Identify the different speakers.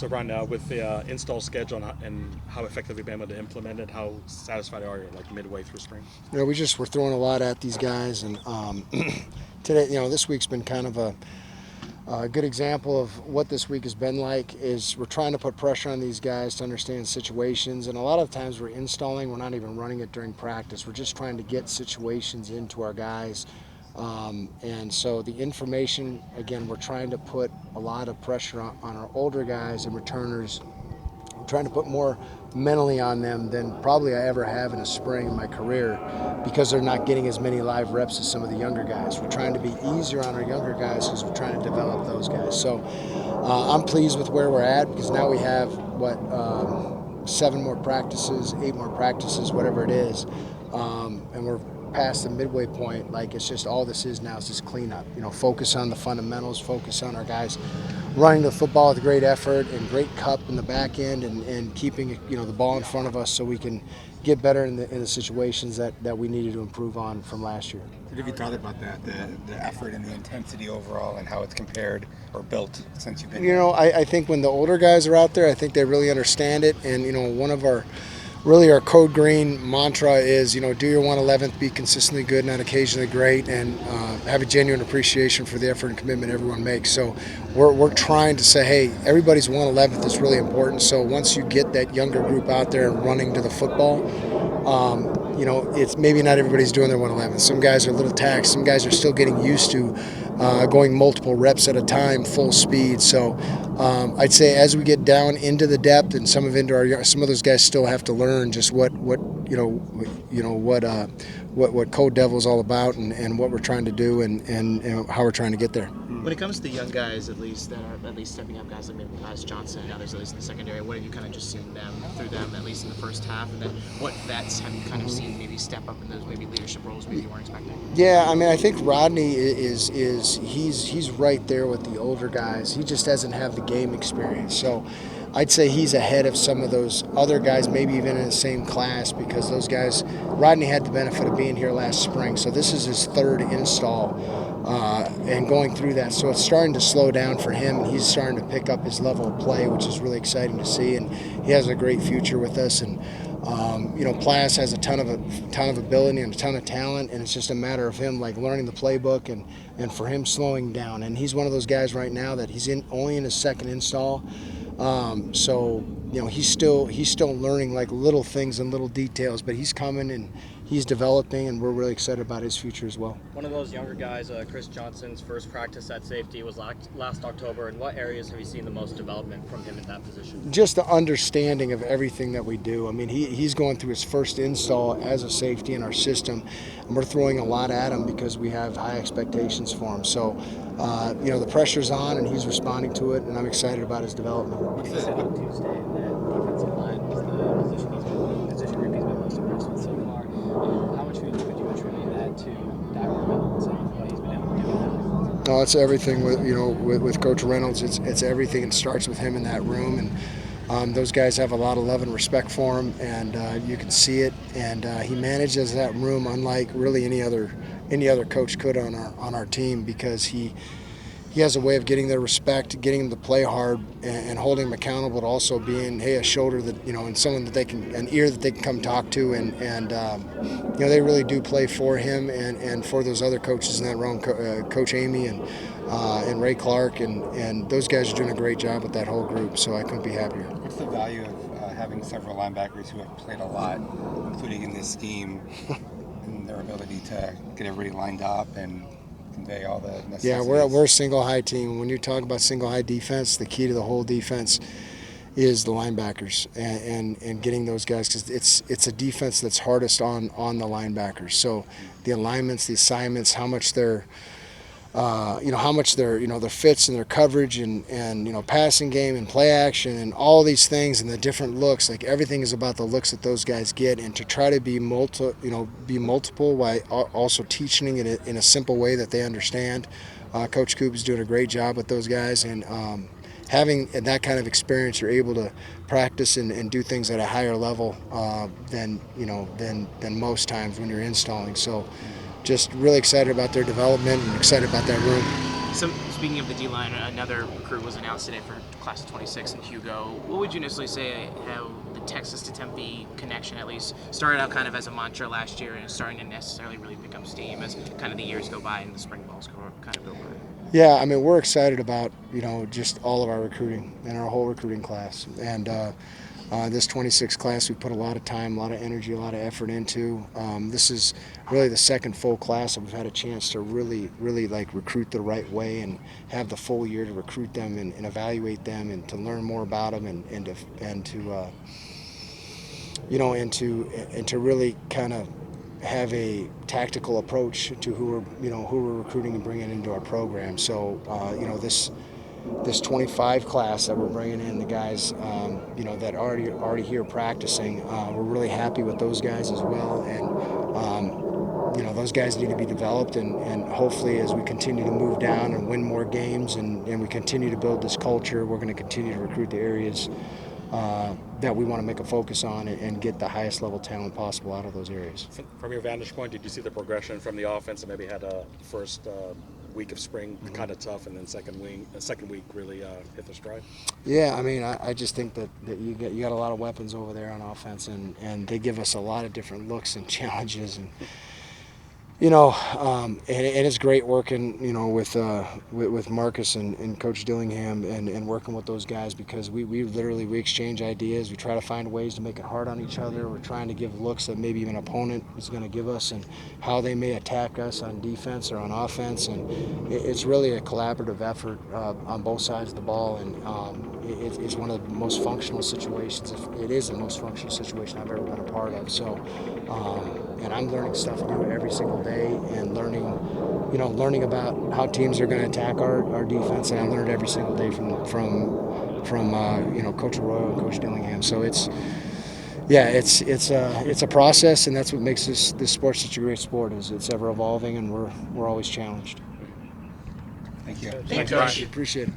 Speaker 1: So Ron, with the install schedule and how effective you've been able to implement it, how satisfied are you like midway through spring?
Speaker 2: We're throwing a lot at these guys, and today, this week's been kind of a good example of what this week has been like. Is we're trying to put pressure on these guys to understand situations, and a lot of times we're installing, we're not even running it during practice. We're just trying to get situations into our guys. And so the information, again, we're trying to put a lot of pressure on our older guys and returners. I'm trying to put more mentally on them than probably I ever have in a spring in my career, because they're not getting as many live reps as some of the younger guys. We're trying to be easier on our younger guys because we're trying to develop those guys. So I'm pleased with where we're at, because now we have, 7 more practices, 8 more practices, whatever it is, and we're past the midway point. Like, it's just all this is now is just cleanup. Focus on the fundamentals, focus on our guys running the football with great effort and great cup in the back end, and keeping the ball in front of us so we can get better in the situations that we needed to improve on from last year.
Speaker 3: What have you thought about that, the effort and the intensity overall, and how it's compared or built since you've been here?
Speaker 2: I think when the older guys are out there, I think they really understand it. And one of our code green mantra is, do your 111th, be consistently good, not occasionally great, and have a genuine appreciation for the effort and commitment everyone makes. So we're trying to say, hey, everybody's 111th is really important. So once you get that younger group out there and running to the football, it's maybe not everybody's doing their 111. Some guys are a little taxed. Some guys are still getting used to going multiple reps at a time, full speed. So I'd say as we get down into the depth and some of those guys still have to learn just what Code Devil is all about, and what we're trying to do, and how we're trying to get there.
Speaker 4: When it comes to the young guys, at least that are at least stepping up, guys like maybe Miles Johnson and others, at least in the secondary, what have you kind of just seen through them, at least in the first half, and then what vets have you kind of seen maybe step up in those maybe leadership roles maybe you weren't expecting?
Speaker 2: Yeah, I think Rodney he's right there with the older guys. He just doesn't have the game experience. So I'd say he's ahead of some of those other guys, maybe even in the same class, because those guys, Rodney had the benefit of being here last spring, so this is his 3rd install and going through that. So it's starting to slow down for him, and he's starting to pick up his level of play, which is really exciting to see, and he has a great future with us. And Plas has a ton of ability and a ton of talent, and it's just a matter of him learning the playbook and for him slowing down. And he's one of those guys right now that he's only in his 2nd install. So he's still learning little things and little details, but he's coming and he's developing, and we're really excited about his future as well.
Speaker 5: One of those younger guys, Chris Johnson's first practice at safety was last October. In what areas have you seen the most development from him in that position?
Speaker 2: Just the understanding of everything that we do. He's going through his first install as a safety in our system, and we're throwing a lot at him because we have high expectations for him. So, the pressure's on, and he's responding to it, and I'm excited about his development.
Speaker 5: On Tuesday, that defensive line was the position group he's been most impressed with so far. How much would you attribute that to Dr. Reynolds and what he's been able to do with that?
Speaker 2: No, it's everything with Coach Reynolds. It's everything. It starts with him in that room, and those guys have a lot of love and respect for him, and you can see it. And he manages that room unlike really any other coach could on our team, because he has a way of getting their respect, getting them to play hard, and holding them accountable, but also being, hey, a shoulder that, and someone that an ear that they can come talk to, and they really do play for him and for those other coaches in that room, Coach Amy and Ray Clark, and those guys are doing a great job with that whole group, so I couldn't be happier.
Speaker 3: What's the value of having several linebackers who have played a lot, including in this scheme, and their ability to get everybody lined up and convey all the necessities?
Speaker 2: Yeah, we're a single high team. When you talk about single high defense, the key to the whole defense is the linebackers and getting those guys, because it's a defense that's hardest on the linebackers. So the alignments, the assignments, how much they're their fits and their coverage and passing game and play action and all these things and the different looks. Everything is about the looks that those guys get, and to try to be multiple while also teaching it in a simple way that they understand. Coach Coop is doing a great job with those guys, and having that kind of experience, you're able to practice and do things at a higher level than most times when you're installing. So just really excited about their development and excited about that room.
Speaker 4: Some speaking of the D line, another recruit was announced today for class of 26 in Hugo. What would you initially say how the Texas to Tempe connection at least started out kind of as a mantra last year and is starting to necessarily really pick up steam as kind of the years go by and the spring balls kind of go by?
Speaker 2: Yeah, I mean, we're excited about, just all of our recruiting and our whole recruiting class. And this 26 class, we put a lot of time, a lot of energy, a lot of effort into. This is really the second full class that we've had a chance to really like recruit the right way and have the full year to recruit them and evaluate them and to learn more about them and to really kind of have a tactical approach to who we're recruiting and bringing into our program. So this 25 class that we're bringing in, the guys that already here practicing, we're really happy with those guys as well. And those guys need to be developed, and hopefully as we continue to move down and win more games and we continue to build this culture, we're going to continue to recruit the areas that we want to make a focus on and get the highest level talent possible out of those areas.
Speaker 1: From your vantage point, did you see the progression from the offense and maybe had a first week of spring kind of tough and then second week really hit their stride?
Speaker 2: Yeah, I mean, I just think that you got a lot of weapons over there on offense, and they give us a lot of different looks and challenges, and and it's great working, with Marcus and Coach Dillingham and working with those guys, because we literally exchange ideas. We try to find ways to make it hard on each other. We're trying to give looks that maybe an opponent is going to give us and how they may attack us on defense or on offense. And it's really a collaborative effort on both sides of the ball, and it's one of the most functional situations. It is the most functional situation I've ever been a part of. So, and I'm learning stuff new every single day and learning about how teams are going to attack our defense, and I learned every single day from Coach Arroyo and Coach Dillingham. So it's a process, and that's what makes this sport such a great sport. Is it's ever evolving, and we're always challenged.
Speaker 3: Thank you.
Speaker 4: Thank you.
Speaker 2: Appreciate it.